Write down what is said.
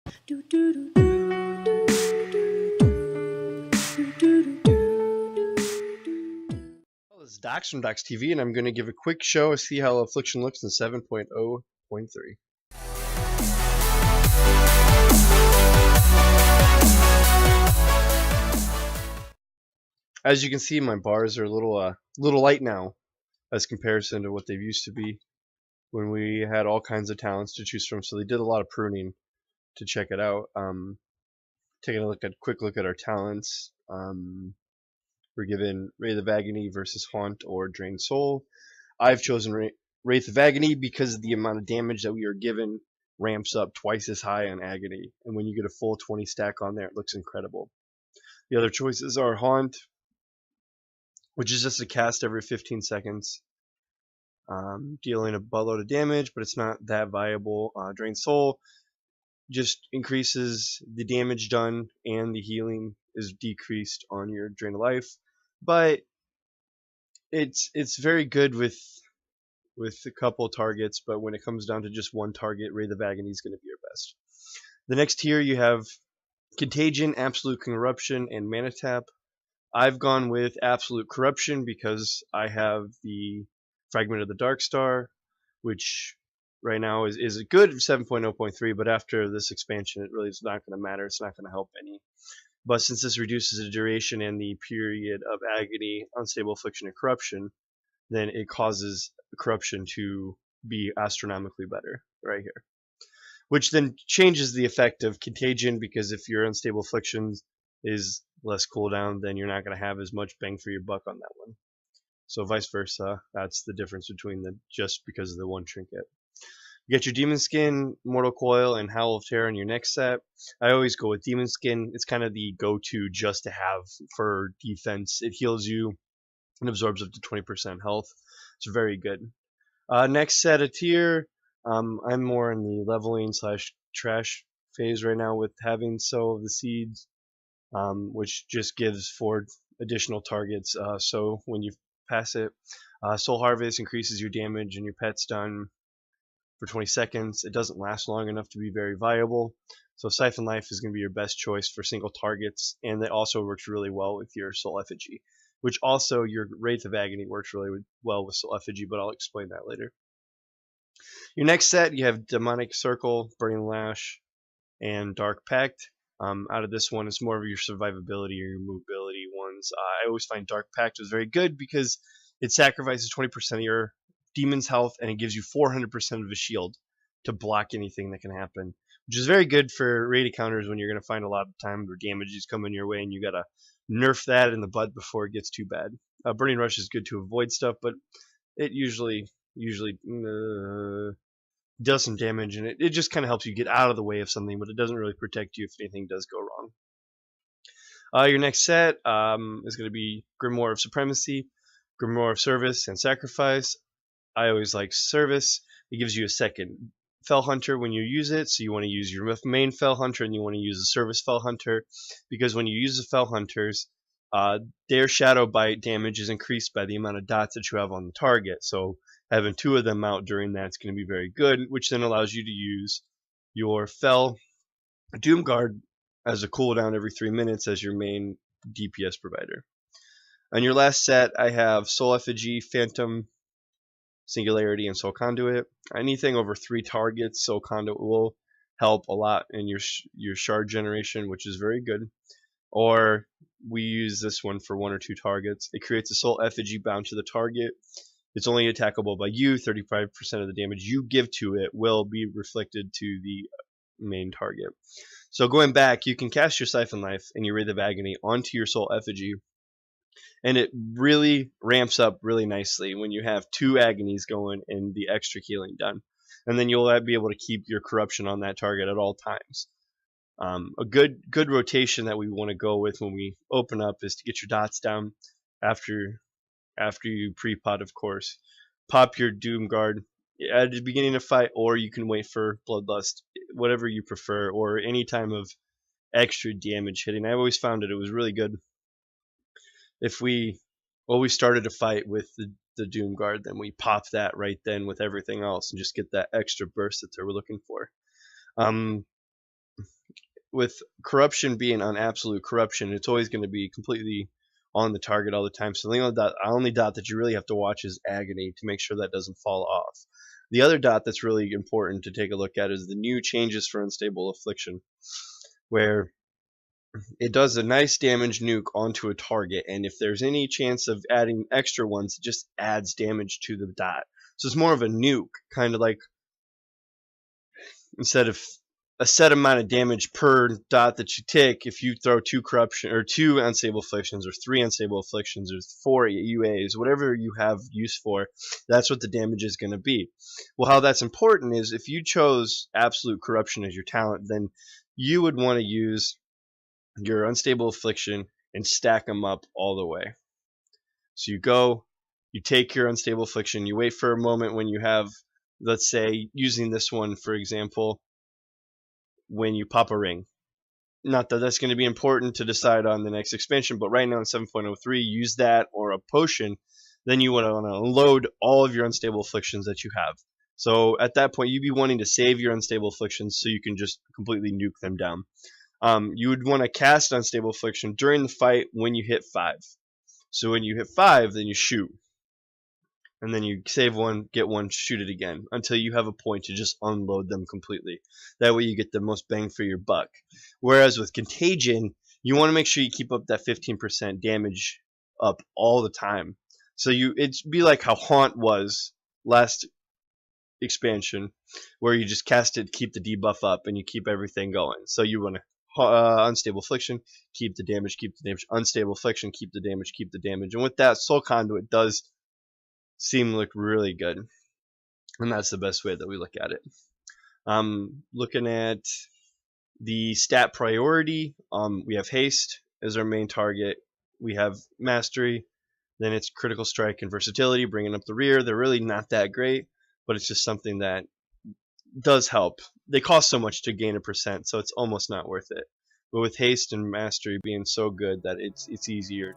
Well, this is Dax from Dax TV, and I'm going to give a quick show to see how Affliction looks in 7.0.3. As you can see, my bars are a little light now as comparison to what they've used to be when we had all kinds of talents to choose from. So they did a lot of pruning to check it out. Taking a quick look at our talents. We're given Wraith of Agony versus Haunt or Drain Soul. I've chosen Wraith of Agony because the amount of damage that we are given ramps up twice as high on Agony. And when you get a full 20 stack on there, it looks incredible. The other choices are Haunt, which is just a cast every 15 seconds, dealing a buttload of damage, but it's not that viable. Drain Soul just increases the damage done, and the healing is decreased on your drain of life, but it's very good with a couple targets. But when it comes down to just one target, Wraith of Agony is going to be your best. The next tier you have Contagion, Absolute Corruption, and Mana Tap. I've gone with Absolute Corruption because I have the Fragment of the Dark Star, which right now is good 7.0.3, but after this expansion it really is not going to matter. It's not going to help any. But since this reduces the duration and the period of Agony, Unstable Affliction, and Corruption, then it causes Corruption to be astronomically better right here. Which then changes the effect of Contagion, because if your Unstable Afflictions is less cooldown, then you're not going to have as much bang for your buck on that one. So vice versa, that's the difference between just because of the one trinket. You get your Demon Skin, Mortal Coil, and Howl of Terror in your next set. I always go with Demon Skin. It's kind of the go-to just to have for defense. It heals you and absorbs up to 20% health. It's very good. Next set of tier, I'm more in the leveling / trash phase right now with having Sow of the Seeds, which just gives 4 additional targets. So when you pass it, Soul Harvest increases your damage and your pet's done for 20 seconds. It doesn't last long enough to be very viable. So Siphon Life is going to be your best choice for single targets, and that also works really well with your Soul Effigy, which also your Wraith of Agony works really well with Soul Effigy, but I'll explain that later. Your next set, you have Demonic Circle, Burning Lash, and Dark Pact. Out of this one, it's more of your survivability or your movability ones. I always find Dark Pact was very good because it sacrifices 20% of your demon's health, and it gives you 400% of a shield to block anything that can happen, which is very good for raid counters when you're going to find a lot of time where damage is coming your way and you got to nerf that in the butt before it gets too bad. Burning Rush is good to avoid stuff, but it usually does some damage, and it just kind of helps you get out of the way of something, but it doesn't really protect you if anything does go wrong. Your next set is going to be Grimoire of Supremacy, Grimoire of Service, and Sacrifice. I always like Service. It gives you a second Fell Hunter when you use it, so you want to use your main Fell Hunter and you want to use a Service Fell Hunter, because when you use the Fell Hunters, their Shadow Bite damage is increased by the amount of dots that you have on the target. So having 2 of them out during that is going to be very good, which then allows you to use your Fell Doomguard as a cooldown every 3 minutes as your main DPS provider. On your last set, I have Soul Effigy, Phantom, Singularity, and Soul Conduit. Anything over 3 targets, Soul Conduit will help a lot in your shard generation, which is very good. Or we use this one for 1 or 2 targets. It creates a Soul Effigy bound to the target. It's only attackable by you. 35% of the damage you give to it will be reflected to the main target. So going back, you can cast your Siphon Life and your Wraith of Agony onto your Soul Effigy, and it really ramps up really nicely when you have 2 agonies going and the extra healing done. And then you'll be able to keep your corruption on that target at all times. A good rotation that we want to go with when we open up is to get your dots down after you pre-pot, of course. Pop your Doomguard at the beginning of fight, or you can wait for Bloodlust, whatever you prefer, or any time of extra damage hitting. I always found it was really good if we started a fight with the Doomguard, then we pop that right then with everything else and just get that extra burst that they were looking for. with corruption being on absolute corruption, it's always going to be completely on the target all the time. So the only dot that you really have to watch is agony to make sure that doesn't fall off. The other dot that's really important to take a look at is the new changes for unstable affliction, where it does a nice damage nuke onto a target, and if there's any chance of adding extra ones, it just adds damage to the dot. So it's more of a nuke, kind of like instead of a set amount of damage per dot that you take, if you throw 2 corruption or 2 unstable afflictions or 3 unstable afflictions or 4 UAs, whatever you have use for, that's what the damage is going to be. Well, how that's important is if you chose absolute corruption as your talent, then you would want to use your unstable affliction and stack them up all the way. So you go, you take your unstable affliction, you wait for a moment when you have, let's say, using this one for example, when you pop a ring. Not that that's going to be important to decide on the next expansion, but right now in 7.03, use that or a potion. Then you want to unload all of your unstable afflictions that you have. So at that point, you'd be wanting to save your unstable afflictions so you can just completely nuke them down. You would want to cast unstable affliction during the fight when you hit 5. So when you hit 5, then you shoot. And then you save one, get one, shoot it again until you have a point to just unload them completely. That way you get the most bang for your buck. Whereas with Contagion, you want to make sure you keep up that 15% damage up all the time. So it'd be like how Haunt was last expansion, where you just cast it, keep the debuff up, and you keep everything going. So you want to unstable affliction, keep the damage, unstable affliction, keep the damage. And with that, Soul Conduit does seem look really good, and that's the best way that we look at it. Looking at the stat priority, we have haste as our main target, we have mastery, then it's critical strike and versatility, bringing up the rear. They're really not that great, but it's just something that does help. They cost so much to gain a percent, so it's almost not worth it. But with haste and mastery being so good that it's easier